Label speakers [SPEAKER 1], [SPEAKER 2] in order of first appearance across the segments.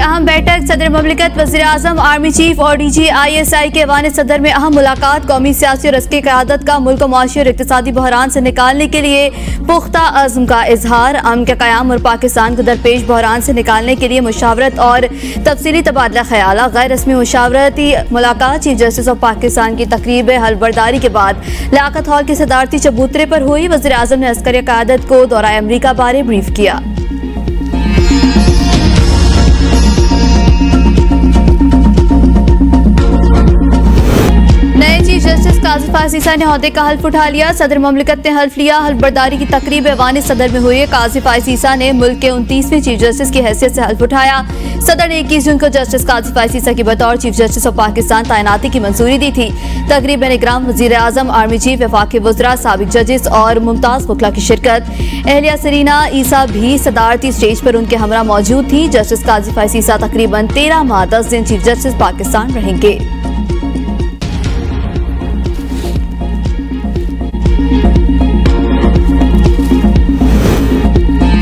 [SPEAKER 1] अहम बैठक, सदर ममलिकत, वज़ीर आज़म, आर्मी चीफ और DG ISI के ऐवान सदर में अहम मुलाकात। कौमी सियासी और अस्करी क़यादत का मुल्क को मुआशी और इक़्तिसादी बहरान से निकालने के लिए पुख्ता अज़्म का इजहार। अमन के क़याम और पाकिस्तान को दरपेश बहरान से निकालने के लिए मुशावरत और तफसीली तबादला ख्याल। गैर रस्मी मुशावरती मुलाकात चीफ जस्टिस ऑफ पाकिस्तान की तकरीब हलबरदारी के बाद लियाकत हॉल के सदारती चबूतरे पर हुई। वज़ीर आज़म ने अस्करी क़यादत को दौरा अमरीका बारे ब्रीफ किया। चीफ जस्टिस काजी फायज़ ईसा ने ओहदे का हल्फ उठा लिया। सदर ममलिकत ने हल्फ लिया। हलफबरदारी की तकरीब ऐवान सदर में हुई। काजी फायज़ ईसा ने मुल्क के 29वें चीफ जस्टिस की हैसियत से हल्फ उठाया। सदर ने 21 जून को जस्टिस काजी फायज़ ईसा की बतौर चीफ जस्टिस ऑफ पाकिस्तान तैनाती की मंजूरी दी थी। तकरीब में इकराम वज़ीर आज़म, आर्मी चीफ, वफाकी वज़रा, साबिक जजेस और मुमताज़ खुखला की शिरकत। एहलिया सरीना ईसा भी सदारती स्टेज पर उनके हमरा मौजूद थी। जस्टिस काजी फायज़ ईसा तकरीबन 13 माह 10 दिन चीफ जस्टिस पाकिस्तान रहेंगे।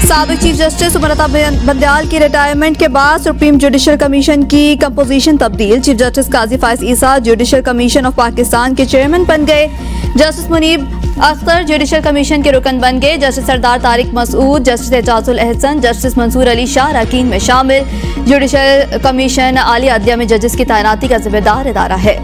[SPEAKER 1] साबिक चीफ जस्टिस उमरता बंदयाल की रिटायरमेंट के बाद सुप्रीम जुडिशल कमीशन की कंपोजिशन तब्दील। Chief justice Qazi Faez Isa judicial commission of Pakistan के चेयरमैन बन गए। Justice Munib Akhtar judicial commission के रुकन बन गए। Justice Sardar Tariq Masood, justice Ijazul Ahsan, justice Mansoor Ali Shah अरकान में शामिल। जुडिशल कमीशन आली अदलिया में जजेस की तैनाती का जिम्मेदार इदारा है।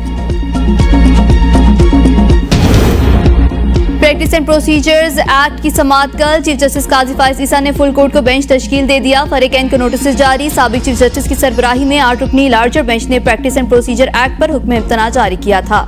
[SPEAKER 1] प्रैक्टिस एंड प्रोसीजर्स एक्ट की समाअत कल। चीफ जस्टिस काजी फायज़ ईसा ने फुल कोर्ट को बेंच तश्कील दे दिया। फरीकैन को नोटिस जारी। साबिक चीफ जस्टिस की सरबराही में 8 रुकनी लार्जर बेंच ने प्रैक्टिस एंड प्रोसीजर एक्ट पर हुक्म इम्तना जारी किया था।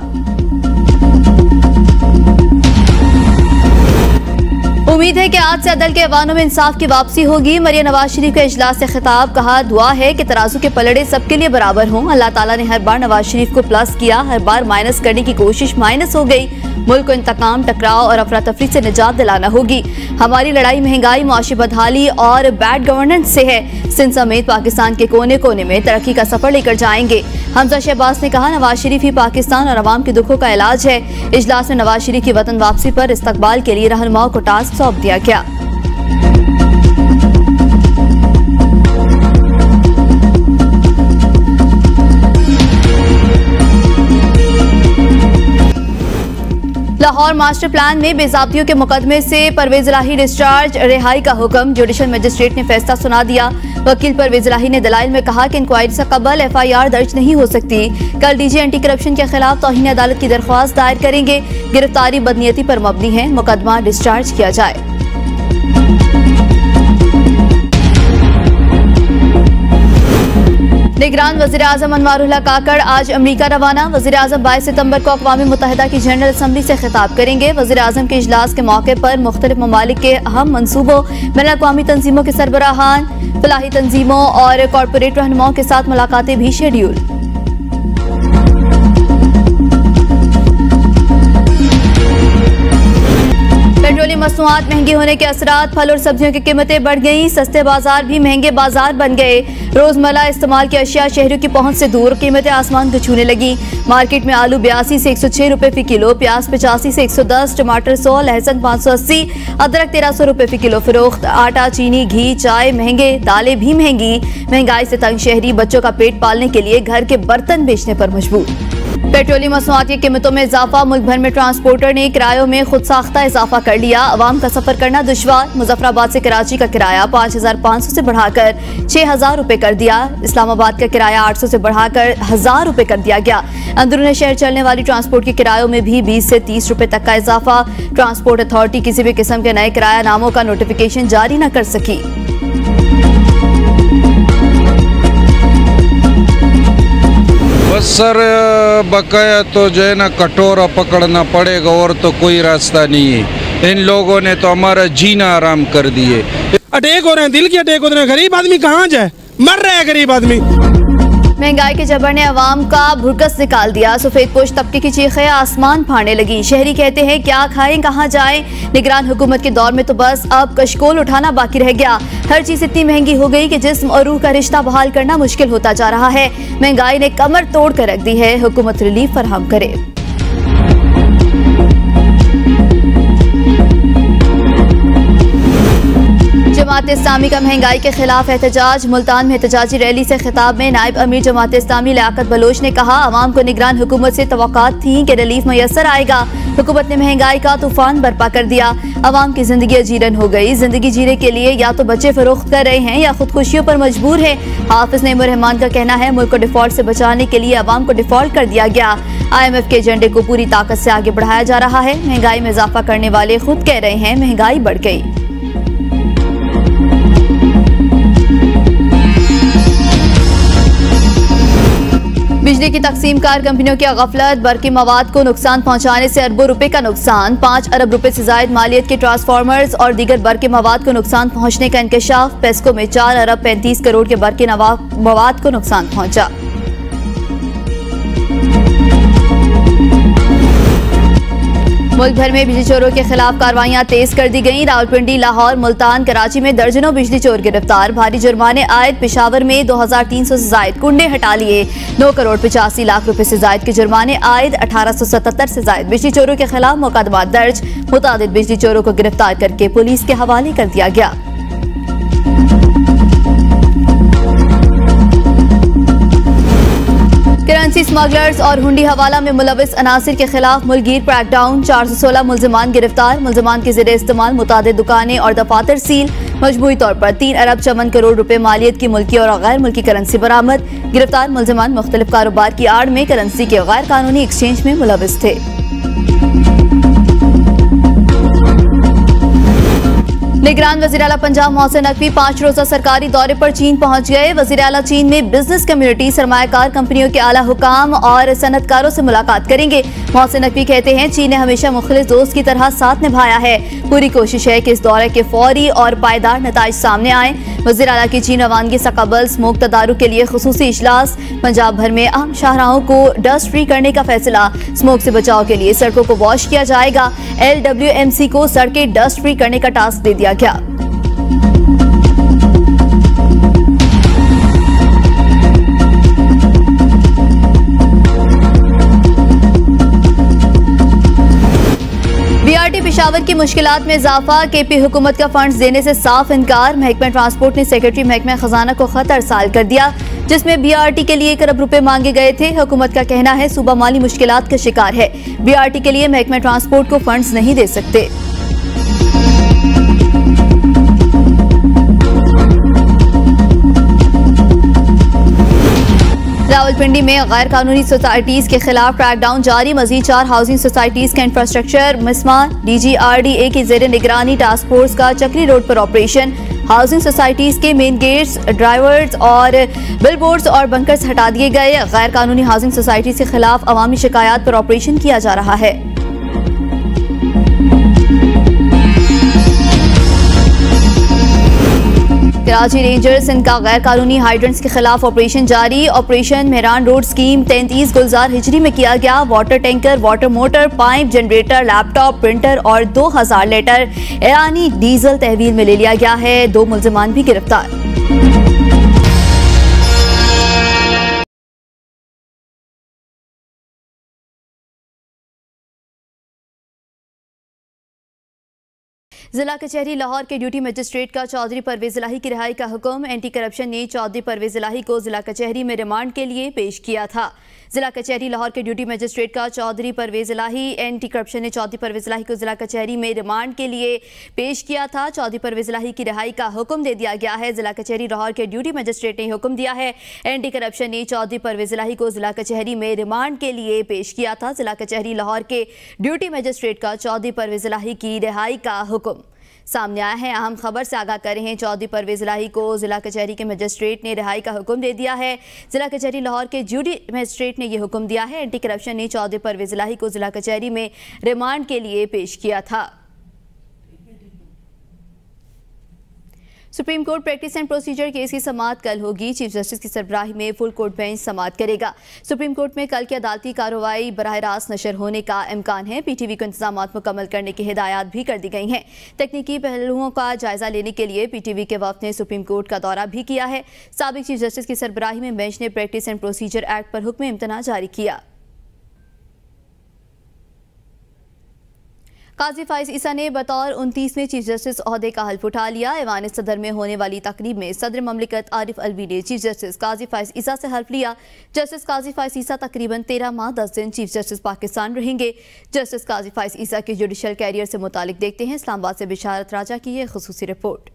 [SPEAKER 1] उम्मीद है कि आज से अदल के ऐवानों में इंसाफ की वापसी होगी। मरियम नवाज शरीफ के इजलास से खिताब, कहा दुआ है कि तराजू के पलड़े सबके लिए बराबर हों। अल्लाह ताला ने हर बार नवाज शरीफ को प्लस किया, हर बार माइनस करने की कोशिश माइनस हो गई। मुल्क को इंतकाम, टकराव और अफरा तफरी से निजात दिलाना होगी। हमारी लड़ाई महंगाई, मुआशी बदहाली और बैड गवर्नेंस से है। सिंध समेत पाकिस्तान के कोने कोने में तरक्की का सफर लेकर जाएंगे। हमजा शहबाज ने कहा, नवाज शरीफ ही पाकिस्तान और अवाम के दुखों का इलाज है। इजलास में नवाज शरीफ की वतन वापसी पर इस्तकबाल के लिए रहनुमाओं को टास्क सौंप दिया गया। लाहौर मास्टर प्लान में बेज़ाब्तियों के मुकदमे से परवेज इलाही डिस्चार्ज, रिहाई का हुक्म। जुडिशल मजिस्ट्रेट ने फैसला सुना दिया। वकील परवेज इलाही ने दलाइल में कहा कि इंक्वायरी से कबल FIR दर्ज नहीं हो सकती। कल DG एंटी करप्शन के खिलाफ तौहीन अदालत की दरख्वास्त दायर करेंगे। गिरफ्तारी बदनीयती पर मबनी है, मुकदमा डिस्चार्ज किया जाए। निगरान वज़ीर आज़म अनवारुल्लाह काकड़ आज अमरीका रवाना। वज़ीर आज़म 22 सितंबर को अक़वाम मुत्तहिदा की जनरल असम्बली से खिताब करेंगे। वज़ीर आज़म के इजलास के मौके पर मुख्तलिफ ममालिक के अहम मनसूबों, बैनुल अक़वामी तंजीमों के सरबराहान, फलाही तंजीमों और कॉरपोरेट रहनुमाओं के साथ मुलाकातें भी शेड्यूल। पेट्रोलियम मसनूआत महंगी होने के असरात, फल और सब्जियों की कीमतें बढ़ गईं। सस्ते बाजार भी महंगे बाजार बन गए। रोजमर्रा इस्तेमाल की अशिया शहरियों की पहुंच से दूर, कीमतें आसमान को छूने लगी। मार्केट में आलू 82 से 106 रुपए फी किलो, प्याज 85 से 110, टमाटर 100, लहसुन 580, अदरक 1300 रुपए फी किलो फरोख्त। आटा, चीनी, घी, चाय महंगे, दालें भी महंगी। महंगाई से तंग शहरी बच्चों का पेट पालने के लिए घर के बर्तन बेचने पर मजबूर। पेट्रोलियम मसनूआत की कीमतों में इजाफा। मुल्क भर में ट्रांसपोर्टर ने किरायों में खुद साख्ता इजाफा कर लिया। अवाम का सफर करना दुश्वार। मुजफ्फराबाद से कराची का किराया 5500 से बढ़ाकर 6000 रुपए कर दिया। इस्लामाबाद का किराया 800 से बढ़ाकर 1000 रुपए कर दिया गया। अंदरूनी शहर चलने वाली ट्रांसपोर्ट के किरायों में भी 20 से 30 रुपए तक का इजाफा। ट्रांसपोर्ट अथॉरिटी किसी भी किस्म के नए किराया नामों का नोटिफिकेशन जारी न कर सकी।
[SPEAKER 2] बस सर, बकाया तो जो है ना कटोरा पकड़ना पड़ेगा और तो कोई रास्ता नहीं है। इन लोगों ने तो हमारा जीना आराम कर दिए।
[SPEAKER 3] अटैक हो रहे हैं, दिल की अटैक हो रहे हैं। गरीब आदमी कहाँ जाए, मर रहा है गरीब आदमी।
[SPEAKER 1] महंगाई के जबर ने अवाम का भुरकस निकाल दिया। सफेदपोश तबके की चीखें आसमान फाड़ने लगी। शहरी कहते हैं क्या खाएं कहाँ जाएं। निगरान हुकूमत के दौर में तो बस अब कशकोल उठाना बाकी रह गया। हर चीज इतनी महंगी हो गई कि जिस्म और रूह का रिश्ता बहाल करना मुश्किल होता जा रहा है। महंगाई ने कमर तोड़ कर रख दी है। हुकूमत रिलीफ फराहम करे। जमात इस्लामी का महंगाई के खिलाफ एहतजाज। मुल्तान में एहतजाजी रैली से खिताब में नायब अमीर जमात इस्लामी लियाकत बलोच ने कहा, अवाम को निगरान हुकूमत से तवक्कात थी कि रिलीफ मैसर आएगा। हुकूमत ने महंगाई का तूफान बर्पा कर दिया। अवाम की जिंदगी अजीरन हो गई। जिंदगी जीने के लिए या तो बच्चे फरोख्त कर रहे हैं या खुदकुशियों पर मजबूर है। हाफिज नईमुर रहमान का कहना है, मुल्क को डिफॉल्ट से बचाने के लिए अवाम को डिफॉल्ट कर दिया गया। IMF के एजेंडे को पूरी ताकत से आगे बढ़ाया जा रहा है। महंगाई में इजाफा करने वाले खुद कह रहे हैं महंगाई बढ़ गई। बिजली की तकसीम कार कंपनियों की गफलत, बरकी मवाद को नुकसान पहुंचाने से अरबों रुपए का नुकसान। 5 अरब रुपए से जायद मालियत के ट्रांसफार्मर्स और दीगर बरकी मवाद को नुकसान पहुंचने का इंकशाफ। पेस्को में 4 अरब 35 करोड़ के बरकी मवाद को नुकसान पहुंचा। मुल्क भर में बिजली चोरों के खिलाफ कार्रवाइयां तेज कर दी गईं। रावलपिंडी, लाहौर, मुल्तान, कराची में दर्जनों बिजली चोर गिरफ्तार। भारी जुर्माने आयद। पेशावर में 2300 से जायद कुंडे हटा लिए। 9 करोड़ 85 लाख रुपए से जायद के जुर्माने आयद। 1877 से जायद बिजली चोरों के खिलाफ मुकदमा दर्ज। मुतादिद बिजली चोरों को गिरफ्तार करके पुलिस के हवाले कर दिया गया। करेंसी स्मगलर्स और हुंडी हवाला में मुलविस अनासिर के खिलाफ मुल्कगीर क्रैकडाउन। 416 मुल्जिमान गिरफ्तार। मुल्जिमान के ज़ेरे इस्तेमाल मुतादिद दुकानें और दफातर सील। मजमूई तौर पर 3 अरब 54 करोड़ रुपए मालियत की मुल्की और गैर मुल्की करेंसी बरामद। गिरफ्तार मुल्जिमान मुख्तलिफ कारोबार की आड़ में करेंसी के गैर कानूनी एक्सचेंज में मुलविस थे। निगरान वज़ीर आला पंजाब मोहसिन नकवी 5 रोज़ा सरकारी दौरे पर चीन पहुंच गए। वज़ीर आला चीन में बिजनेस कम्युनिटी, सरमायाकार कंपनियों के आला हुकाम और सनतकारों से मुलाकात करेंगे। मोहसिन नकवी कहते हैं, चीन ने हमेशा मुखलिस दोस्त की तरह साथ निभाया है। पूरी कोशिश है कि इस दौरे के फौरी और पायदार नताइज सामने आए। वज़ीर आला की चीन रवानगी से कबल स्मोक तदारुक के लिए खुसूसी इजलास। पंजाब भर में अहम शाहराहों को डस्ट फ्री करने का फैसला। स्मोक से बचाव के लिए सड़कों को वॉश किया जाएगा। LWMC को सड़कें डस्ट फ्री करने का टास्क दे दिया गया। BRT पेशावर की मुश्किलात में इजाफा। KP हुकूमत का फंड्स देने से साफ इनकार। महकमा ट्रांसपोर्ट ने सेक्रेटरी महकमा खजाना को खत अरसाल कर दिया, जिसमें BRT के लिए 1 अरब रुपए मांगे गए थे। हुकूमत का कहना है, सूबा माली मुश्किलात का शिकार है। BRT के लिए महकमा ट्रांसपोर्ट को फंड्स नहीं दे सकते। रावलपिंडी में गैर कानूनी सोसाइटीज के खिलाफ क्रैकडाउन जारी। मजीद 4 हाउसिंग सोसाइटीज का इंफ्रास्ट्रक्चर मिसमार। DGRDA की जेर निगरानी टास्क फोर्स का चक्री रोड पर ऑपरेशन। हाउसिंग सोसाइटीज के मेन गेट्स, ड्राइवर्स और बिलबोर्ड्स और बंकर्स हटा दिए गए। गैर कानूनी हाउसिंग सोसाइटीज के खिलाफ अवामी शिकायत पर ऑपरेशन किया जा रहा है। कराची रेंजर्स इनका गैर कानूनी हाइड्रेंट्स के खिलाफ ऑपरेशन जारी। ऑपरेशन मेहरान रोड स्कीम 33 गुलजार हिजरी में किया गया। Water tanker, water motor, pipe, generator, laptop, printer और 2000 लीटर ईरानी डीजल तहवील में ले लिया गया है। 2 मुल्जिमान भी गिरफ्तार। जिला कचहरी लाहौर के ड्यूटी मजिस्ट्रेट का चौधरी परवेज इलाही की रिहाई का हुक्म। एंटी करप्शन ने चौधरी परवेज इलाही को जिला कचहरी में रिमांड के लिए पेश किया था। जिला कचहरी लाहौर के ड्यूटी मजिस्ट्रेट का चौधरी परवेज इलाही, एंटी करप्शन ने चौधरी परवेज इलाही को जिला कचहरी में रिमांड के लिए पेश किया था। चौधरी परवेज इलाही की रिहाई का हुक्म दे दिया गया है। जिला कचहरी लाहौर के ड्यूटी मजिस्ट्रेट ने हुक्म दिया है। एंटी करप्शन ने चौधरी परवेज इलाही को जिला कचहरी में रिमांड के लिए पेश किया था। जिला कचहरी लाहौर के ड्यूटी मजिस्ट्रेट का चौधरी परवेज इलाही की रिहाई का हुक्म सामने आया है। अहम खबर से आगाह कर रहे हैं, चौधरी परवेज इलाही को जिला कचहरी के मजिस्ट्रेट ने रिहाई का हुक्म दे दिया है। जिला कचहरी लाहौर के ड्यूटी मजिस्ट्रेट ने यह हुक्म दिया है। एंटी करप्शन ने चौधरी परवेज इलाही को जिला कचहरी में रिमांड के लिए पेश किया था। Supreme court practice and procedure case की समाअत कल होगी। चीफ जस्टिस की सरबराही में फुल कोर्ट बेंच समाअत करेगा। सुप्रीम कोर्ट में कल की अदालती कार्रवाई बराह रास्त नशर होने का इम्कान है। PTV को इंतजामात मुकम्मल करने की हिदायत भी कर दी गई हैं। तकनीकी पहलुओं का जायजा लेने के लिए PTV के वफ्द ने सुप्रीम कोर्ट का दौरा भी किया है। साबिक चीफ जस्टिस की सरबराही में बेंच ने प्रैक्टिस एंड प्रोसीजर एक्ट पर हुक्म इम्तना जारी किया। काजी फाइज ईसा ने बतौर 29वें चीफ जस्टिस ओहदे का हल्फ उठा लिया। ऐवान सदर में होने वाली तकरीब में सदर ममलिकत आरिफ अलवी ने चीफ जस्टिस काजी फाइज ईसा से हल्फ लिया। जस्टिस काजी फाइज ईसा तकरीबन 13 माह 10 दिन चीफ जस्टिस पाकिस्तान रहेंगे। जस्टिस काजी फाइज ईसा के जुडिशल कैरियर से मुतालिक देखते हैं इस्लामाबाद से बिशारत राजा की यह खुसूसी रिपोर्ट।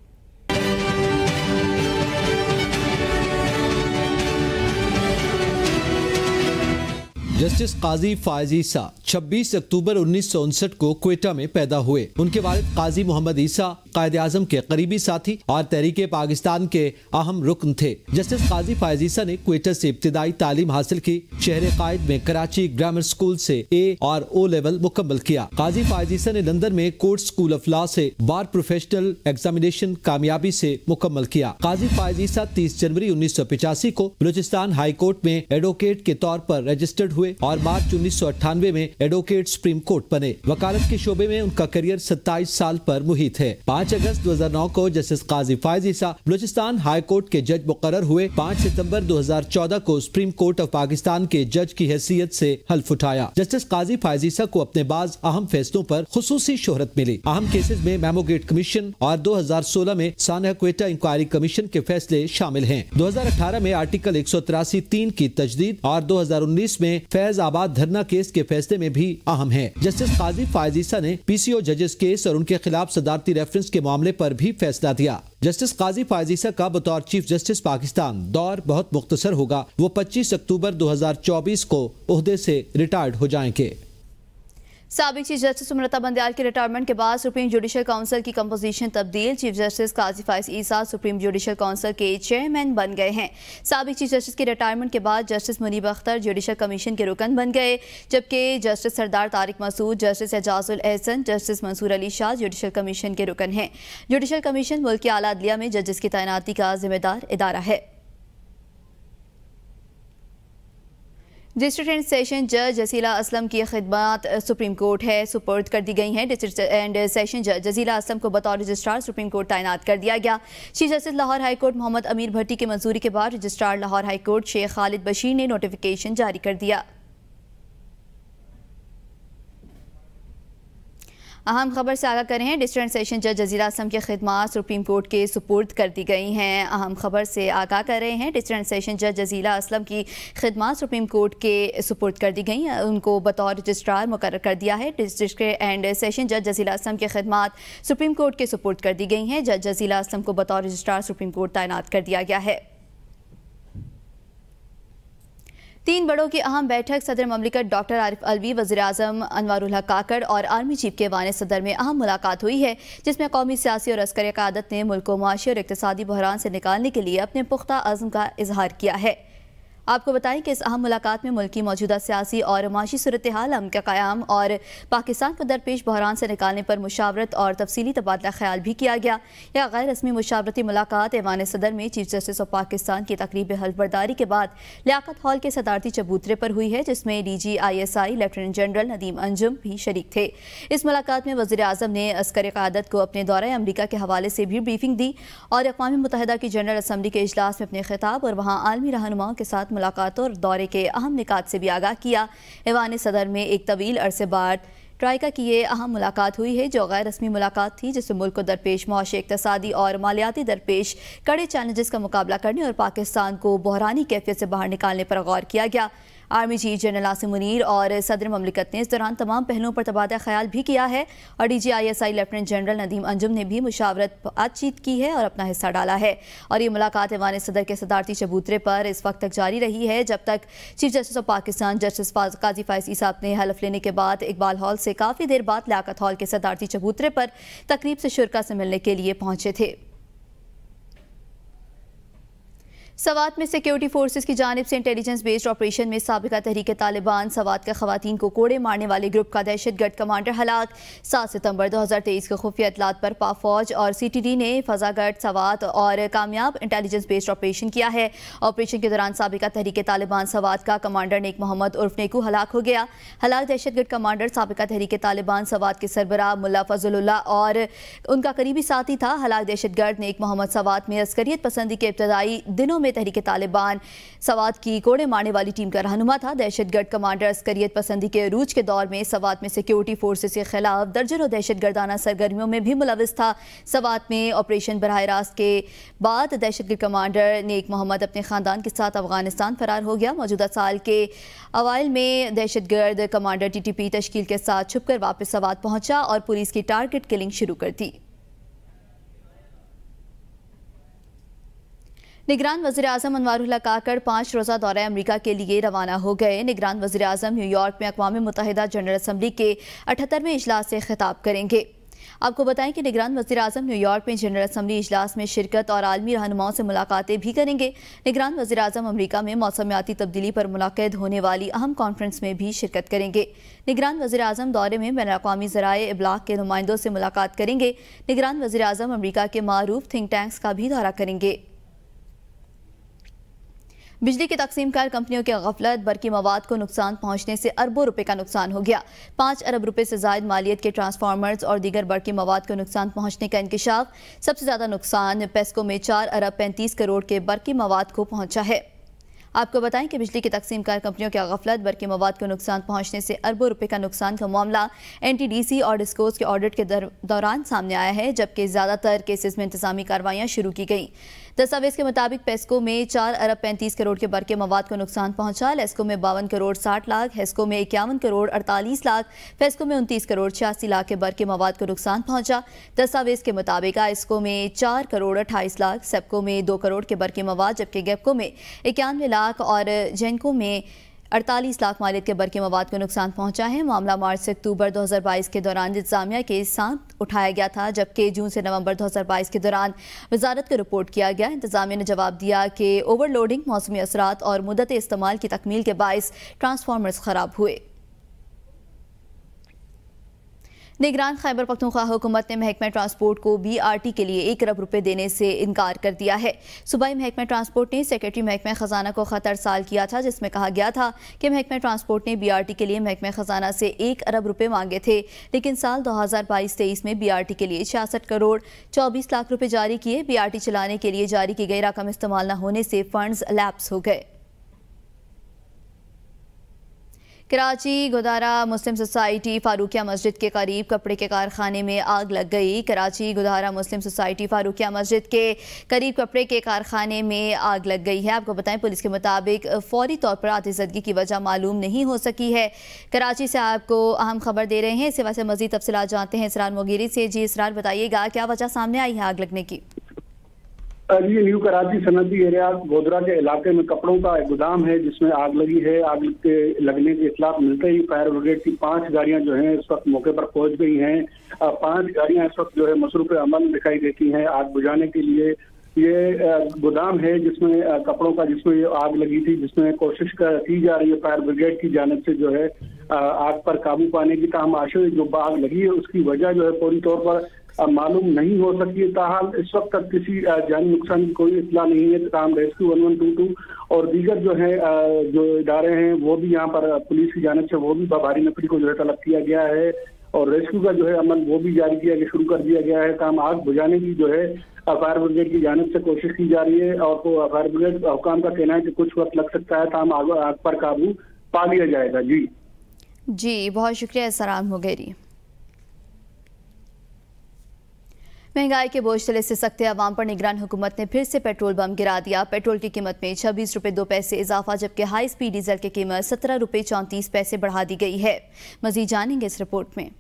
[SPEAKER 4] जस्टिस काजी फाइज ईसा 26 अक्टूबर 1959 को क्वेटा में पैदा हुए। उनके वालिद काजी मोहम्मद ईसा कायद आजम के करीबी साथी और तहरीके पाकिस्तान के अहम रुकन थे। जस्टिस काजी फाइज ईसा ने क्वेटा से इब्तिदाई तालीम हासिल की। शहर कायद में कराची ग्रामर स्कूल से ए और ओ लेवल मुकम्मल किया। काजी फाइज ईसा ने लंदन में कोर्ट स्कूल ऑफ लॉ से बार प्रोफेशनल एग्जामिनेशन कामयाबी से मुकम्मल किया। काजी फाइज ईसा 30 जनवरी 1985 को बलूचिस्तान हाई कोर्ट में एडवोकेट के तौर पर रजिस्टर्ड हुए और मार्च 1998 में एडवोकेट सुप्रीम कोर्ट बने। वकालत के शोबे में उनका करियर 27 साल पर मुहित है। 5 अगस्त 2009 को जस्टिस काजी फाइज ईसा बलूचिस्तान हाई कोर्ट के जज मुकर्रर हुए। 5 सितंबर 2014 को सुप्रीम कोर्ट ऑफ पाकिस्तान के जज की हैसियत से हल्फ उठाया। जस्टिस काजी फाइज ईसा को अपने बाज अहम फैसलों पर खुसूसी शोहरत मिली। अहम केसेस में मेमोगेट कमीशन और 2016 में सानह क्वेटा इंक्वायरी कमीशन के फैसले शामिल हैं। 2018 में आर्टिकल 183(3) की तजदीद और 2019 में फैज आबाद धरना केस के फैसले में भी अहम है। जस्टिस काजी फाइज ईसा ने पीसीओ जजेस केस और उनके खिलाफ सदारती रेफरेंस के मामले पर भी फैसला दिया। जस्टिस काजी फाइज ईसा का बतौर चीफ जस्टिस पाकिस्तान दौर बहुत मुख्तसर होगा। वो 25 अक्टूबर 2024 को ओहदे से रिटायर्ड हो जाएंगे।
[SPEAKER 1] साबिक चीफ जस्टिस सुमरता बंदयाल के रिटायरमेंट के बाद सुप्रीम जुडिशल काउंसिल की कंपोजिशन तब्दील। चीफ जस्टिस काजी फाइज ईसा सुप्रीम जुडिशल काउंसिल के चेयरमैन बन गए हैं। साबिक चीफ जस्टिस के रिटायरमेंट के बाद justice Munib Akhtar judicial commission के रुकन बन गए, जबकि justice Sardar Tariq Masood, justice Ijazul Ahsan, justice Mansoor Ali Shah judicial commission के रुकन हैं। जुडिशल कमीशन मुल्क के आला अदलिया में जजेस की तैनाती का जिम्मेदार इदारा है। डिस्ट्रिक्ट एंड सेशन जज जसीला असलम की खिदमत सुप्रीम कोर्ट है सुपुर्द कर दी गई हैं। डिस्ट्रिक्ट एंड सेशन जज जसीला असलम को बतौर रजिस्ट्रार सुप्रीम कोर्ट तैनात कर दिया गया। Chief justice Lahore high court Mohammad Ameer Bhatti की मंजूरी के बाद registrar Lahore high court Sheikh Khalid Bashir ने नोटिफिकेशन जारी कर दिया। अहम खबर से आगाह करें हैं। डिस्ट्रिक्ट सेशन जज जजीला असलम की खिदमत सुप्रीम कोर्ट के सुपुर्द कर दी गई हैं। अहम खबर से आगाह कर रहे हैं। डिस्ट्रिक्ट सेशन जज जजीला असलम की खिदमत सुप्रीम कोर्ट के सुपुर्द कर दी गई। उनको बतौर रजिस्ट्रार मुकर्रर कर दिया है। डिस्ट्रिक्ट एंड सेशन जज जजीला असलम की खिदमत सुप्रीम कोर्ट के सुपुर्द कर दी गई हैं। जज जजीला असलम को बतौर रजिस्ट्रार सुप्रीम कोर्ट तैनात कर दिया गया है। 3 बड़ों की अहम बैठक सदर ममलिकत डॉक्टर आरिफ अलवी, वज़ीर आज़म अनवारुल हक काकड़ और आर्मी चीफ के वाने सदर में अहम मुलाकात हुई है, जिसमें कौमी सियासी और अस्करी क़यादत ने मुल्क को मुआशी और इक़्तिसादी बहरान से निकालने के लिए अपने पुख्ता अज़्म का इजहार किया है। आपको बताएं कि इस अहम मुलाकात में मुल्क की मौजूदा सियासी और माशी सूरत हाल, अमन का क़याम और पाकिस्तान को दरपेश बहरान से निकालने पर मुशावरत और तफसीली तबादला ख्याल भी किया गया। यह गैर रस्मी मुशावरती मुलाकात ऐवान सदर में चीफ जस्टिस ऑफ पाकिस्तान की तकरीब हल्फबरदारी के बाद लियाकत हॉल के सदारती चबूतरे पर हुई है, जिसमें DGISI lieutenant general Nadeem Anjum भी शरीक थे। इस मुलाकात में वज़ीर आज़म ने अस्करी क़यादत को अपने दौरे अमरीका के हवाले से भी ब्रीफिंग दी और अक़वाम मुत्तहिदा की जनरल असम्बली के इजलास में अपने खिताब और वहाँ आलमी रहनुमाओं के साथ मुलाकात और दौरे के अहम निकात से भी आगाह किया। ऐवान सदर में एक तवील अरसे बाद ट्राइका की ये अहम मुलाकात हुई है, जो गैर रस्मी मुलाकात थी, जिसमें मुल्क को दरपेश मुआशी, इक़्तिसादी और मालियाती दरपेश कड़े चैलेंजेस का मुकाबला करने और पाकिस्तान को बहरानी कैफियत से बाहर निकालने पर गौर किया गया। Army chief general Asim Munir और सदर ममलिकत ने इस दौरान तमाम पहलुओं पर तबादला ख्याल भी किया है और DGISI lieutenant general Nadeem Anjum ने भी मुशावरत बातचीत की है और अपना हिस्सा डाला है। और ये मुलाकात ऐवान सदर के सदारती चबूतरे पर इस वक्त तक जारी रही है, जब तक chief justice of Pakistan justice Qazi Faez Isa ने हल्फ लेने के बाद इकबाल हॉल से काफ़ी देर बाद लियाकत हॉल के सदारती चबूतरे पर तकरीब से शुरका से मिलने के लिए पहुंचे थे। सवात में सिक्योरिटी फोर्सेस की जानिब से इंटेलिजेंस बेस्ड ऑपरेशन में साबिका तहरीक तालिबान सवात के खवातीन को कोड़े मारने वाले ग्रुप का दहशतगर्द कमांडर हलाक। 7 सितंबर 2023 के खुफिया इतलात पर पाक फौज और CTD ने फजागर्द सवात और कामयाब इंटेलिजेंस बेस्ड ऑपरेशन किया है। ऑपरेशन के दौरान साबिका तहरीक तालिबान सवात का कमांडर नेक मोहम्मद उर्फ नेकू हलाक हो गया। हलाक दहशतगर्द कमांडर साबिका तहरीक तालिबान सवात के सरबराह मुल्ला फजलुल्लाह और उनका करीबी साथी था। हलाक दहशतगर्द नेक मोहम्मद सवात में अस्करियत पसंदी के इब्तदाई दिनों में तहरीक तालिबान सवात की कोड़े मारने वाली टीम का रहनुमा था। दहशतगर्द कमांडर अस्करियत पसंदी के अरूज के दौर में सवात में सिक्योरिटी फोर्सेस के खिलाफ दर्जनों दहशतगर्दाना सरगर्मियों में भी मुलविस था। सवात में ऑपरेशन बराह रास्त के बाद दहशतगर्द कमांडर नेक मोहम्मद अपने खानदान के साथ अफगानिस्तान फरार हो गया। मौजूदा साल के अवाइल में दहशतगर्द कमांडर TTP तश्कील के साथ छुपकर वापस सवात पहुंचा और पुलिस की टारगेट किलिंग शुरू कर दी। निगरान वज़ीर आज़म अनवारुल्लाह काकड़ 5 रोज़ा दौरे अमरीका के लिए रवाना हो गए। निगरान वज़ीर आज़म न्यूयॉर्क में अक़वाम मुत्तहिदा जनरल असम्बली के 78वें इजलास से खिताब करेंगे। आपको बताएं कि निगरान वज़ीर आज़म न्यूयॉर्क में जनरल असम्बली इजलास में शिरकत और आलमी रहनुमाओं से मुलाकातें भी करेंगे। निगरान वज़ीर आज़म अमरीका में मौसमियाती तब्दीली पर मुनक़िद होने वाली अहम कॉन्फ्रेंस में भी शिरकत करेंगे। निगरान वज़ीर आज़म दौरे में बैनुल-अक़वामी ज़राए इब्लाग़ के नुमाइंदों से मुलाकात करेंगे। निगरान वज़ीर आज़म अमरीका के मारूफ थिंक टैंक्स का भी दौरा करेंगे। बिजली की तकसीमकार कंपनियों की गफलत, बरकी मवाद को नुकसान पहुंचने से अरबों रुपए का नुकसान हो गया। 5 अरब रुपए से ज़ायद मालियत के ट्रांसफार्मर्स और दीगर बरकी मवाद को नुकसान पहुंचने का इंकिशाफ। सबसे ज़्यादा नुकसान पेस्को में 4 अरब 35 करोड़ के बरकी मवाद को पहुंचा है। आपको बताएं कि बिजली की तकसीमकार कंपनियों की गफलत, बरकी मवाद को नुकसान पहुंचने से अरबों रुपए का नुकसान का मामला NTDC और डिस्कोस के ऑडिट के दौरान सामने आया है, जबकि ज़्यादातर केसेस में इंतजामी कार्रवाइयाँ शुरू की गई। दस्तावेज के मुताबिक पेस्को में 4 अरब 35 करोड़ के बरके मवाद को नुकसान पहुंचा। लेस्को में 52 करोड़ 60 लाख, हेस्को में 51 करोड़ 48 लाख, फेस्को में 29 करोड़ 86 लाख के बरके मवाद को नुकसान पहुंचा। दस्तावेज के मुताबिक आइस्को में 4 करोड़ 28 लाख, सेप्को में 2 करोड़ के बरके मवाद, जबकि गेप्को में 91 लाख और जेनको में 48 लाख मालियत के बरके मवाद को नुकसान पहुंचा है। मामला मार्च से अक्टूबर 2022 के दौरान इंतजामिया के साथ उठाया गया था, जबकि जून से नवंबर 2022 के दौरान वजारत को रिपोर्ट किया गया। इंतजामिया ने जवाब दिया कि ओवरलोडिंग, मौसमी असरात और मुद्दत इस्तेमाल की तकमील के बायस ट्रांसफार्मर्स खराब हुए। निगरान खैबर पख्तूनख्वा हुकूमत ने महकमा ट्रांसपोर्ट को BRT के लिए 1 अरब रुपए देने से इनकार कर दिया है। सूबाई महकमा ट्रांसपोर्ट ने सेक्रेटरी महकमा खजाना को खत अरसाल किया था, जिसमें कहा गया था कि महकमा ट्रांसपोर्ट ने BRT के लिए महकमा खजाना से 1 अरब रुपए मांगे थे, लेकिन साल 2022-23 में BRT के लिए 66 करोड़ 24 लाख रुपए जारी किए। BRT चलाने के लिए जारी की गई रकम इस्तेमाल न होने से फंड्स लैप्स हो गए। कराची गुदारा मुस्लिम सोसाइटी फारूकिया मस्जिद के करीब कपड़े के कारखाने में आग लग गई। कराची गुदारा मुस्लिम सोसाइटी फारूकिया मस्जिद के करीब कपड़े के कारखाने में आग लग गई है। आपको बताएं, पुलिस के मुताबिक फौरी तौर पर आतिशबाजी की वजह मालूम नहीं हो सकी है। कराची से आपको अहम खबर दे रहे हैं, इस वजह से मजीद तफसीलात जानते हैं इसरार मोगीरी से। जी इसरार, बताइएगा क्या वजह सामने आई है आग लगने की?
[SPEAKER 5] ये न्यू कराची सनदी एरिया गोदरा के इलाके में कपड़ों का एक गोदाम है जिसमें आग लगी है। आग के लगने की इत्तला मिलते ही फायर ब्रिगेड की 5 गाड़ियां जो हैं इस वक्त मौके पर पहुंच गई हैं। 5 गाड़ियां इस वक्त जो है मसरूफ अमल दिखाई देती हैं आग बुझाने के लिए। ये गोदाम है जिसमें कपड़ों का जिसमें ये आग लगी थी, जिसमें कोशिश की जा रही है फायर ब्रिगेड की जानिब से जो है आग पर काबू पाने की। ताहमाशे जो आग लगी है उसकी वजह जो है पूरी तौर पर मालूम नहीं हो सकी है। ताहाल इस वक्त तक किसी जानी नुकसान की कोई इत्तला नहीं है। तमाम रेस्क्यू 1122 और दीगर जो है जो इदारे हैं वो भी यहाँ पर पुलिस की जानिब से वो भी भारी नफरी को जो है तलब किया गया है और रेस्क्यू का जो है अमल वो भी जारी किया गया, शुरू कर दिया गया है। काम आग बुझाने की जो है फायर ब्रिगेड की जानिब से कोशिश की जा रही है और तो फायर ब्रिगेड हुकाम का कहना है कि कुछ वक्त लग सकता है, ताम आग पर काबू पा लिया जाएगा। जी
[SPEAKER 1] बहुत शुक्रिया सराम मुगेरी। महंगाई के बोझ तले से सख्ते अवाम पर निगरान हुकूमत ने फिर से पेट्रोल बम गिरा दिया। पेट्रोल की कीमत में 26 रुपये 2 पैसे इजाफा, जबकि हाई स्पीड डीजल की कीमत 17 रुपये 34 पैसे बढ़ा दी गई है। मजीद जानेंगे इस रिपोर्ट में।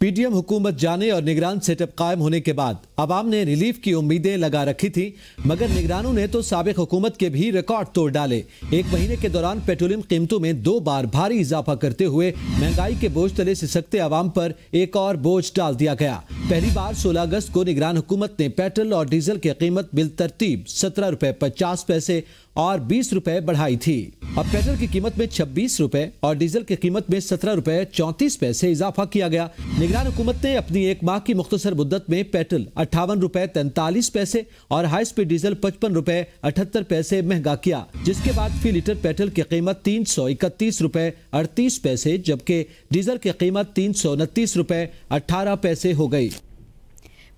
[SPEAKER 4] पीडीएम हुकूमत जाने और निगरान सेटअप कायम होने के बाद अवाम ने रिलीफ की उम्मीदें लगा रखी थी, मगर निगरानों ने तो साबिक हुकूमत के भी रिकॉर्ड तोड़ डाले। 1 महीने के दौरान पेट्रोलियम कीमतों में 2 बार भारी इजाफा करते हुए महंगाई के बोझ तले से सकते अवाम पर एक और बोझ डाल दिया गया। पहली बार 16 अगस्त को निगरान हुकूमत ने पेट्रोल और डीजल की कीमत बिलतरतीब 17 रुपए 50 पैसे और 20 रुपए बढ़ाई थी। अब पेट्रोल की कीमत में 26 रुपए और डीजल की कीमत में 17 रुपए 34 पैसे इजाफा किया गया। निगरान पंजाब हुकूमत ने अपनी एक माह की मुख्तसर मुद्दत में पेट्रोल 58 रुपए 43 पैसे और हाई स्पीड डीजल 55 रुपए 78 पैसे महंगा किया, जिसके बाद फी लीटर पेट्रोल की कीमत 331 रुपए 38 पैसे जबकि डीजल की कीमत 329 रुपए 18 पैसे हो गई।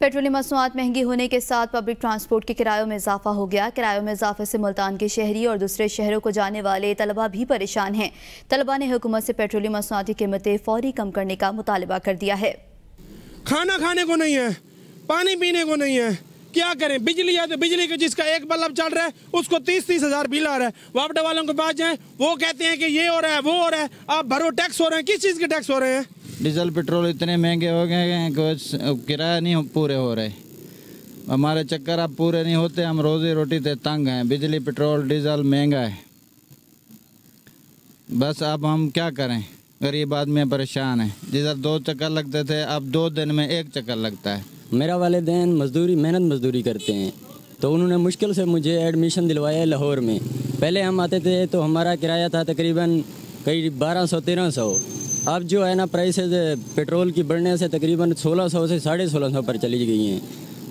[SPEAKER 1] पेट्रोलियम मसनूआत महंगी होने के साथ पब्लिक ट्रांसपोर्ट के किरायों में इजाफा हो गया। किरायों में इजाफे से मुल्तान के शहरी और दूसरे शहरों को जाने वाले तलबा भी परेशान हैं। तलबा ने हुकूमत से पेट्रोलियम मसनूआत की कीमतें फौरी कम करने का मुतालबा कर दिया है।
[SPEAKER 3] खाना खाने को नहीं है, पानी पीने को नहीं है, क्या करें? बिजली है तो बिजली के जिसका एक बल्ब चल रहा है उसको 30-30 हजार बिल आ रहा है। वापडा वालों के पास जाए वो कहते हैं कि ये हो रहा है वो हो रहा है, आप भरो, टैक्स हो रहे हैं। किस चीज़ के टैक्स हो रहे हैं?
[SPEAKER 6] डीजल पेट्रोल इतने महंगे हो गए हैं कि किराया नहीं पूरे हो रहे। हमारे चक्कर अब पूरे नहीं होते, हम रोजी रोटी से तंग हैं। बिजली पेट्रोल डीजल महंगा है, बस अब हम क्या करें? गरीब आदमी परेशान है। जिधर 2 चक्कर लगते थे अब 2 दिन में 1 चक्कर लगता है।
[SPEAKER 7] मेरा वालिदैन मेहनत मजदूरी करते हैं, तो उन्होंने मुश्किल से मुझे एडमिशन दिलवाया लाहौर में। पहले हम आते थे तो हमारा किराया था तकरीबन करीब 1200-1300। अब जो है ना प्राइसेस पेट्रोल की बढ़ने से तकरीबन 1600 से 1650 पर चली गई हैं,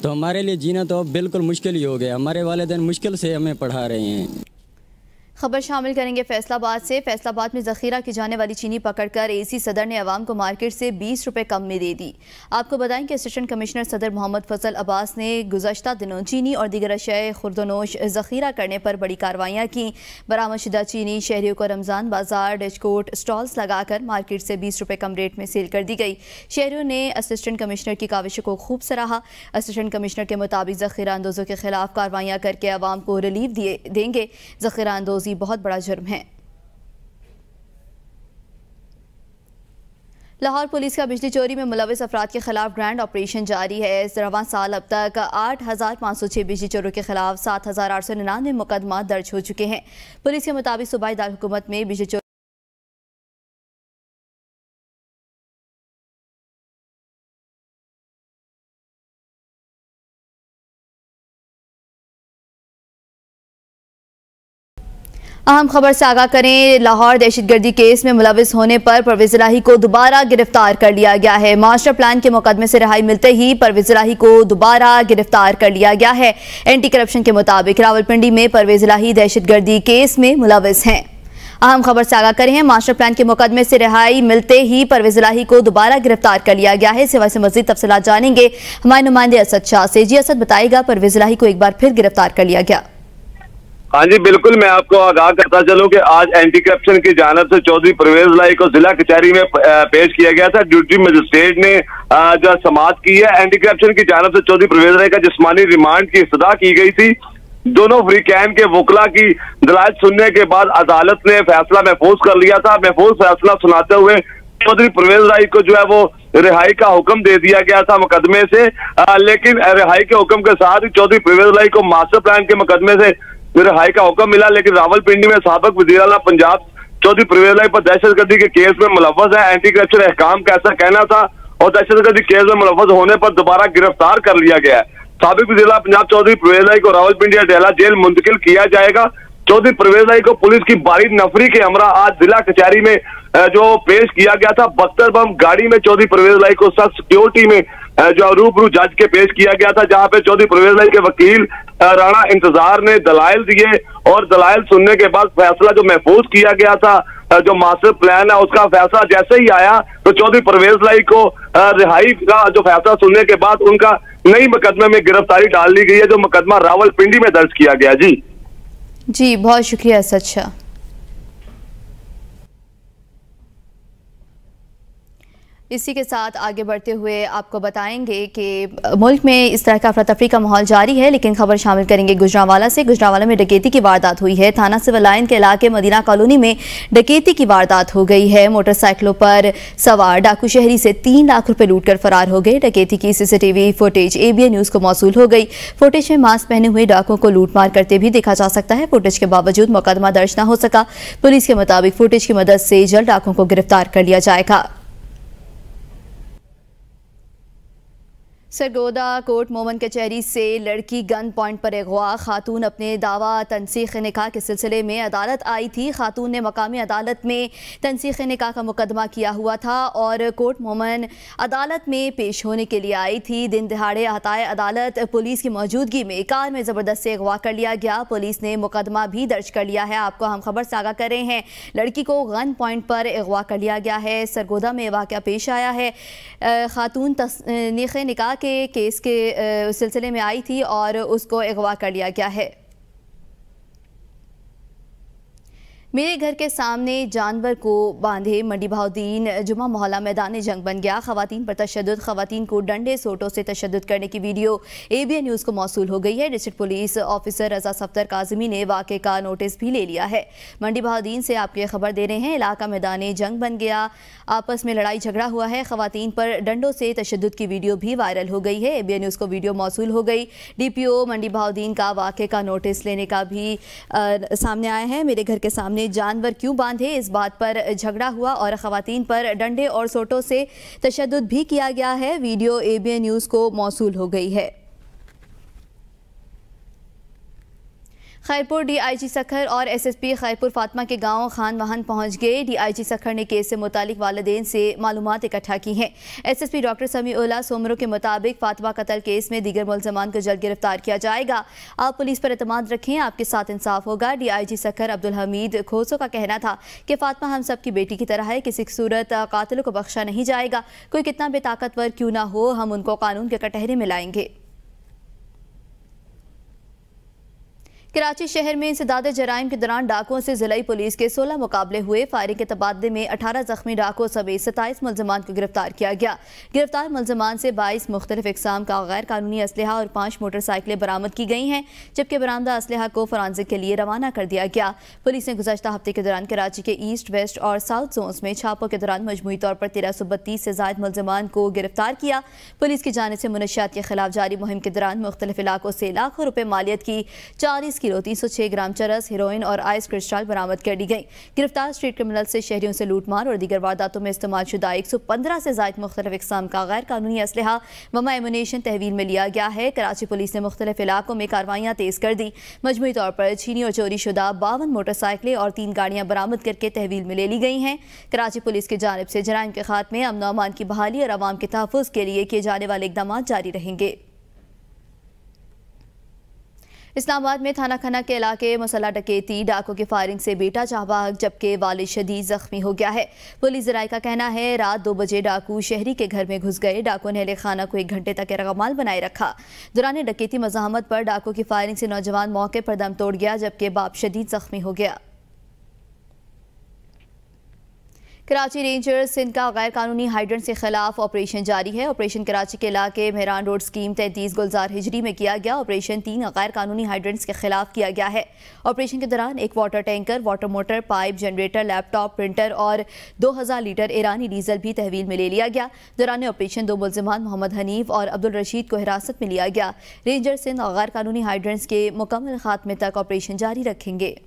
[SPEAKER 7] तो हमारे लिए जीना तो अब बिल्कुल मुश्किल ही हो गया। हमारे वालिदैन मुश्किल से हमें पढ़ा रहे हैं।
[SPEAKER 1] खबर शामिल करेंगे फैसलाबाद से। फैसलाबाद में जखीरा की जाने वाली चीनी पकड़कर एसी सदर ने अवाम को मार्केट से 20 रुपए कम में दे दी। आपको बताएं कि असिस्टेंट कमिश्नर सदर मोहम्मद फजल अब्बास ने गुज़श्ता दिनों चीनी और दीगर अशियाए खुर्दनोश जखीरा करने पर बड़ी कार्रवाइयाँ की। बरामदशुदा चीनी शहरियों को रमज़ान बाजार डचकोट स्टॉल्स लगाकर मार्केट से 20 रुपए कम रेट में सेल कर दी गई। शहरियों ने असिस्टेंट कमिश्नर की काविशों को खूब सराहा। असिस्टेंट कमिश्नर के मुताबिक जखीरा अंदोज़ों के खिलाफ कार्रवाइयाँ करके अवाम को रिलीफ देंगे। जखीरा अंदोज़ी बहुत बड़ा जुर्म है। लाहौर पुलिस का बिजली चोरी में मुलविस अफराद के खिलाफ ग्रैंड ऑपरेशन जारी है। रवां साल अब तक 8506 बिजली चोरों के खिलाफ 7899 मुकदमा दर्ज हो चुके हैं। पुलिस के मुताबिक सूबाई दार हुकूमत में बिजली चोरी अहम खबर से आगाह करें। लाहौर दहशतगर्दी केस में मुलविस होने पर परवेज इलाही को दोबारा गिरफ्तार कर लिया गया है। मास्टर प्लान के मुकदमे से रिहाई मिलते ही परवेज इलाही को दोबारा गिरफ्तार कर लिया गया है। एंटी करप्शन के मुताबिक रावलपिंडी में परवेज इलाही दहशतगर्दी केस में मुलविस हैं। अहम खबर से आगाह करें। मास्टर प्लान के मुकदमे से रिहाई मिलते ही परवेज इलाही को दोबारा गिरफ्तार कर लिया गया है। सिवा से मजीद तफसीलात जानेंगे हमारे नुमाइंदे असद शाह से। जी असद, बताएगा परवेज इलाही को एक बार फिर गिरफ्तार कर लिया गया?
[SPEAKER 8] हाँ जी बिल्कुल, मैं आपको आगाह करता चलूं कि आज एंटी करप्शन की जानिब से चौधरी परवेज इलाही को जिला कचहरी में पेश किया गया था। ड्यूटी मजिस्ट्रेट ने जो समाअत की है, एंटी करप्शन की जानिब से चौधरी परवेज इलाही का जिस्मानी रिमांड की इस्तदा की गई थी। दोनों फरीकैन के वकला की दलाइल सुनने के बाद अदालत ने फैसला महफूज कर लिया था। महफूज फैसला सुनाते हुए चौधरी परवेज इलाही को जो है वो रिहाई का हुक्म दे दिया गया था मुकदमे से। लेकिन रिहाई के हुक्म के साथ ही चौधरी परवेज इलाही को मास्टर प्लान के मुकदमे से रिहाई का हुक्म मिला। लेकिन रावलपिंडी में साबिक वज़ीर आला पंजाब चौधरी परवेज इलाही पर दहशतगर्दी के केस में मुलव्वस है। एंटी करप्शन अहकाम का ऐसा कहना था और दहशतगर्दी केस में मुलव्वस होने पर दोबारा गिरफ्तार कर लिया गया है। साबिक वज़ीर आला पंजाब चौधरी परवेज इलाही को रावलपिंडी अडेला जेल मुंतकिल किया जाएगा। चौधरी परवेज इलाही को पुलिस की बारीद नफरी के हमरा आज जिला कचहरी में जो पेश किया गया था। 72 बम गाड़ी में चौधरी परवेज इलाही को सख्त सिक्योरिटी में जो रूबरू जज के पेश किया गया था, जहां पे चौधरी परवेज इलाही के वकील राणा इंतजार ने दलाइल दिए और दलाइल सुनने के बाद फैसला जो महफूज किया गया था, जो मास्टर प्लान है उसका फैसला जैसे ही आया तो चौधरी परवेज इलाही को रिहाई का जो फैसला सुनने के बाद उनका नई मुकदमे में गिरफ्तारी डाल दी गई है, जो मुकदमा रावलपिंडी में दर्ज किया गया। जी
[SPEAKER 1] बहुत शुक्रिया असद शाह। इसी के साथ आगे बढ़ते हुए आपको बताएंगे कि मुल्क में इस तरह का अफरा तफरी का माहौल जारी है, लेकिन खबर शामिल करेंगे गुजरांवाला से। गुजरांवाला में डकैती की वारदात हुई है। थाना सिविल लाइन के इलाके मदीना कॉलोनी में डकैती की वारदात हो गई है। मोटरसाइकिलों पर सवार डाकू शहरी से 3 लाख रुपए लूटकर फरार हो गए। डकैती की सीसीटीवी फुटेज ABN न्यूज़ को मौसूल हो गई। फुटेज में मास्क पहने हुए डाकुओं को लूटमार करते भी देखा जा सकता है। फुटेज के बावजूद मुकदमा दर्ज न हो सका। पुलिस के मुताबिक फुटेज की मदद से जल्द डाकुओं को गिरफ्तार कर लिया जाएगा। सरगोदा कोर्ट मोमन कचहरी से लड़की गन पॉइंट पर अगवा। खातून अपने दावा तनसीख निकाह के सिलसिले में अदालत आई थी। खातून ने मकामी अदालत में तनसीख निकाह का मुकदमा किया हुआ था और कोर्ट मोमन अदालत में पेश होने के लिए आई थी। दिन दिहाड़े अहताए अदालत पुलिस की मौजूदगी में कार में ज़बरदस्ती अगवा कर लिया गया। पुलिस ने मुकदमा भी दर्ज कर लिया है। आपको हम खबर से आगाह कर रहे हैं, लड़की को गन पॉइंट पर अगवा कर लिया गया है। सरगोदा में वाक़या पेश आया है। खातून तनसीख निकाह के केस के सिलसिले में आई थी और उसको अगवा कर लिया गया है। मेरे घर के सामने जानवर को बांधे मंडी बहाउद्दीन जुमा मोहल्ला मैदान जंग बन गया। खवातीन पर तशद्दुद, खवातीन को डंडे सोटों से तशद्दुद करने की वीडियो ABN न्यूज़ को मौसूल हो गई है। डिस्ट्रिक्ट पुलिस ऑफिसर रजा सफ्तर काज़मी ने वाक़े का नोटिस भी ले लिया है। मंडी बहाउद्दीन से आपको खबर दे रहे हैं, इलाका मैदान जंग बन गया। आपस में लड़ाई झगड़ा हुआ है। खवातीन पर डंडों से तशद्दुद की वीडियो भी वायरल हो गई है। ABN न्यूज़ को वीडियो मौसूल हो गई। DPO मंडी बहाउद्दीन का वाक़े का नोटिस लेने का भी सामने आया है। मेरे घर के सामने जानवर क्यों बांधे, इस बात पर झगड़ा हुआ और खवातीन पर डंडे और सोटों से तशद्दुद भी किया गया है। वीडियो ABN न्यूज़ को मौसूल हो गई है। खैरपुर DIG सखर और SSP खैरपुर फातिमा के गांव खान वहान पहुंच गए। DIG सखर ने केस से मुतालिक वालिदैन से मालूमात इकट्ठा की हैं। SSP डॉक्टर समीउल्लाह सोमरो के मुताबिक फातिमा कत्ल केस में दीगर मुल्ज़मान को जल्द गिरफ्तार किया जाएगा। आप पुलिस पर एतमाद रखें, आपके साथ इंसाफ होगा। DIG सखर अब्दुल हमीद खोसो का कहना था कि फातिमा हम सब की बेटी की तरह है, किसी सूरत कातिलों को बख्शा नहीं जाएगा। कोई कितना बेताकतवर क्यों ना हो, हम उनको कानून के कटहरे में लाएंगे। कराची शहर में इंसदाद जराइम के दौरान डाकुओं से जिलाई पुलिस के 16 मुकाबले हुए। फायरिंग के तबादले में 18 जख्मी डाकुओं समेत 27 मुल्ज़मान को गिरफ्तार किया गया। गिरफ्तार मुल्ज़मान से 22 मुख्तलिफ इक़साम का गैर कानूनी असलहा और 5 मोटरसाइकिलें बरामद की गई हैं, जबकि बरामदा असलहा को फॉरेंसिक के लिए रवाना कर दिया गया। पुलिस ने गुज़श्ता हफ्ते के दौरान कराची के ईस्ट, वेस्ट और साउथ जोन्स में छापों के दौरान मजमूई तौर पर 1332 से ज़ायद मुल्ज़मान को गिरफ्तार किया। पुलिस की जानिब से मुनशियात के खिलाफ जारी मुहिम के दौरान मुख्तलिफ इलाकों से लाखों रुपये मालियत की 40 किलो 306 ग्राम चरस, हेरोइन और आइस क्रिस्टल बरामद कर दी गई। गिरफ्तार स्ट्रीट क्रिमिनल से शहरियों से लूटमार और दीगर वारदातों में इस्तेमाल शुदा 115 से ज़ायद मुख्तलिफ इक़साम का गैर कानूनी असलहा वमा एमुनेशन तहवील में लिया गया है। कराची पुलिस ने मुख्तलिफ इलाकों में कार्रवाइयाँ तेज कर दी। मजमूई तौर पर छीनी और चोरी शुदा 52 मोटरसाइकिलें और 3 गाड़ियाँ बरामद करके तहवील में ले ली गई हैं। कराची पुलिस की जानिब से जराइम के खात्मे, अमन और अमान की बहाली और अवाम के तहफ़्फ़ुज़ के लिए किए जाने वाले इक़दाम जारी रहेंगे। इस्लामाबाद में थाना खन्ना के इलाके मुसल्लह डकैती, डाकों की फायरिंग से बेटा जाबाग जबकि वालिद शदीद जख्मी हो गया है। पुलिस ज़राए का कहना है रात 2 बजे डाकू शहरी के घर में घुस गए। डाकुओं ने अहले खाना को 1 घंटे तक रगमाल बनाए रखा। दौरान डकैती मज़ाहमत पर डाकों की फायरिंग से नौजवान मौके पर दम तोड़ गया, जबकि बाप शदीद जख्मी हो गया। कराची रेंजर्स सिंध का गैर कानूनी हाइड्रेंट के खिलाफ ऑपरेशन जारी है। ऑपरेशन कराची के इलाके मेहरान रोड स्कीम 33 गुलजार हिजरी में किया गया। ऑपरेशन 3 गैर कानूनी हाइड्रेंट्स के खिलाफ किया गया है। ऑपरेशन के दौरान एक water tanker, water motor, pipe, generator, laptop, printer और 2000 लीटर ईरानी डीजल भी तहवील में ले लिया गया। दौरान ऑपरेशन 2 मुल्ज़िमान मोहम्मद हनीफ और अब्दुल रशीद को हिरासत में लिया गया। रेंजर सिंध गैर कानूनी हाइड्रेंट्स के मुकम्मल खात्मे तक ऑपरेशन जारी रखेंगे।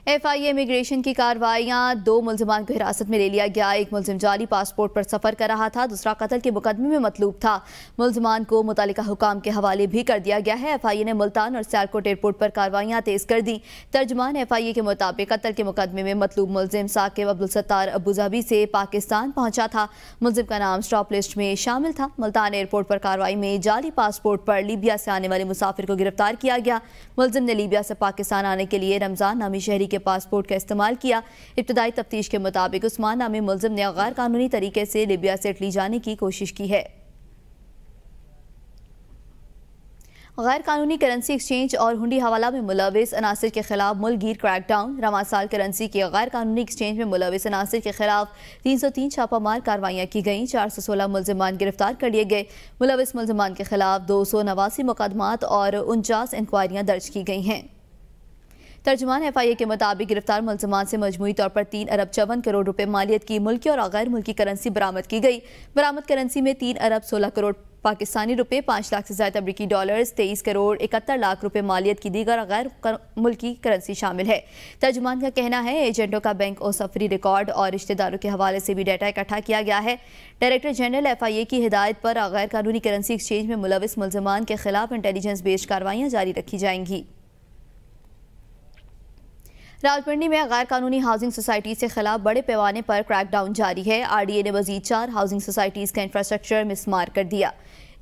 [SPEAKER 1] FIA इमिग्रेशन की कार्रवाइयाँ 2 मुल्ज़िमान को हिरासत में ले लिया गया। एक मुल्ज़िम जाली पासपोर्ट पर सफ़र कर रहा था, दूसरा कत्ल के मुकदमे में मतलूब था। मुल्ज़िमान को मुतालिका हुकाम के हवाले भी कर दिया गया है। FIA ने मुल्तान और सियालकोट एयरपोर्ट पर कार्रवाइयाँ तेज़ कर दी। तर्जुमान FIA के मुताबिक कत्ल के मुकदमे में मतलूब मुल्ज़िम साकिब अब्दुल सत्तार अबूधाबी से पाकिस्तान पहुँचा था। मुल्ज़िम का नाम स्टॉप लिस्ट में शामिल था। मुल्तान एयरपोर्ट पर कार्रवाई में जाली पासपोर्ट पर लीबिया से आने वाले मुसाफिर को गिरफ्तार किया गया। मुल्ज़िम ने लीबिया से पाकिस्तान आने के लिए रमज़ान नामी शहरी के पासपोर्ट का इस्तेमाल किया। इब्तदाई तफ्तीश के मुताबिक उस्मान नामी मुल्ज़िम ने गैर कानूनी तरीके से लीबिया से इटली जाने की कोशिश की है। गैर कानूनी करेंसी एक्सचेंज और हुंडी हवाला में मुलविस अनासिर के खिलाफ मुल्कगीर क्रैकडाउन। रवां साल करेंसी के गैर कानूनी एक्सचेंज में मुलविस अनासिर के खिलाफ 303 छापामार कार्रवाइयाँ की गईं। 416 मुल्ज़िमान गिरफ्तार कर लिए गए। मुलविस मुल्ज़िमान के खिलाफ 289 मुकदमात और 49 इंक्वायरियाँ दर्ज की गई हैं। तर्जुमान FIA के मुताबिक गिरफ्तार मुलजमान से मजमूई तौर पर 3 अरब 54 करोड़ रुपए मालियत की मुल्की और गैर मुल्की करेंसी बरामद की गई। बरामद करेंसी में 3 अरब 16 करोड़ पाकिस्तानी रुपए, 5 लाख से ज्यादा अमरीकी डॉलर्स, 23 करोड़ 71 लाख रुपए मालियत की दीगर गैर मुल्की करेंसी शामिल है। तर्जुमान का कहना है एजेंटों का बैंक और सफरी रिकॉर्ड और रिश्तेदारों के हवाले से भी डाटा इकट्ठा किया गया है। डायरेक्टर जनरल FIA की हिदायत पर गैर कानूनी करेंसी एक्सचेंज में मुलविस मुलजमान के खिलाफ इंटेलिजेंस बेस्ड कार्रवाइयाँ जारी रखी जाएंगी। रावलपिंडी में गैर कानूनी हाउसिंग सोसाइटीज के खिलाफ बड़े पैमाने पर क्रैकडाउन जारी है। RDA ने मजीद 4 हाउसिंग सोसाइटीज का इंफ्रास्ट्रक्चर मिसमार कर दिया।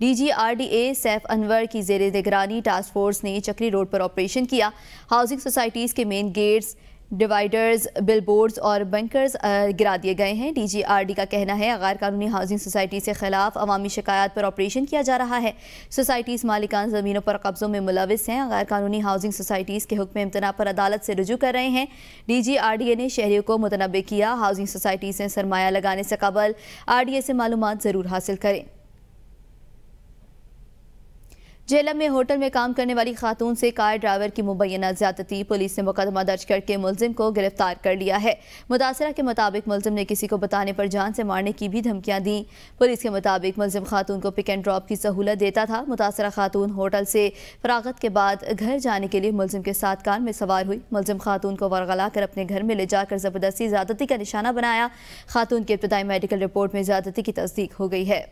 [SPEAKER 1] DG RDA सैफ अनवर की जेर निगरानी टास्क फोर्स ने चक्री रोड पर ऑपरेशन किया। हाउसिंग सोसाइटीज के मेन गेट्स, डिवाइडर्स, बिलबोर्ड्स और बंकर्स गिरा दिए गए हैं। DG RD का कहना है गैर कानूनी हाउसिंग सोसाइटी के खिलाफ अवामी शिकायत पर ऑपरेशन किया जा रहा है। सोसाइटीज़ मालिकान ज़मीनों पर कब्जों में मुलविस हैं। गैर कानूनी हाउसिंग सोसाइटीज़ के हुक्म इम्तना पर अदालत से रुजू कर रहे हैं। DG RDA ने शहरियों को मुतनब्बे किया, हाउसिंग सोसाइटी से सरमाया लगाने से कबल RDA से मालूमात ज़रूर हासिल करें। झेलम में होटल में काम करने वाली खातून से कार ड्राइवर की मुबैना ज्यादती, पुलिस ने मुकदमा दर्ज करके मुलजिम को गिरफ्तार कर लिया है। मुतासरा के मुताबिक मुलजिम ने किसी को बताने पर जान से मारने की भी धमकियां दी। पुलिस के मुताबिक मुलजिम खातून को पिक एंड ड्रॉप की सहूलत देता था। मुतासरा खातून होटल से फरागत के बाद घर जाने के लिए मुलजिम के साथ कार में सवार हुई। मुलजिम खातून को वरगला कर अपने घर में ले जाकर जबरदस्ती ज्यादती का निशाना बनाया। खातून की इब्तदाई मेडिकल रिपोर्ट में ज्यादती की तस्दीक हो गई है।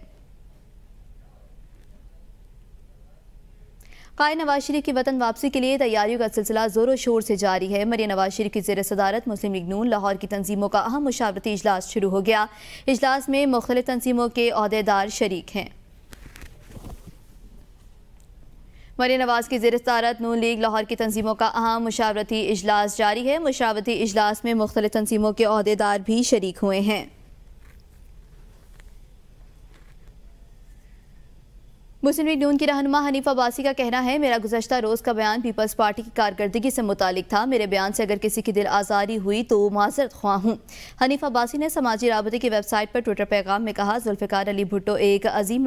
[SPEAKER 1] कायद नवाज शरीफ की वतन वापसी के लिए तैयारियों का सिलसिला जोरों शोर से जारी है। मरियम नवाज शरीफ की ज़ेर सदारत मुस्लिम लीग नून लाहौर की तंजीमों का अहम मुशावरती इजलास शुरू हो गया। इजलास में मुख्तलिफ तंजीमों के ओहदेदार शरीक हैं। मरियम नवाज की ज़ेर सदारत नून लीग लाहौर की तंजीमों का अहम मुशावरती इजलास जारी है। मुशावरती इजलास में मुख्तलिफ तंजीमों के ओहदेदार भी शरीक हुए हैं। मुस्लिम लीग नून की रहनुमा हनीफा अब्बासी का कहना है मेरा गुज़श्ता रोज़ का बयान पीपल्स पार्टी की कारकर्दगी से मुतालिक था। मेरे बयान से अगर किसी की दिल आज़ारी हुई तो माज़रत ख्वाह हूँ। हनीफा अब्बासी ने समाजी राबते की वेबसाइट पर ट्विटर पैगाम में कहा जुल्फ़िकार अली भुट्टो एक अजीम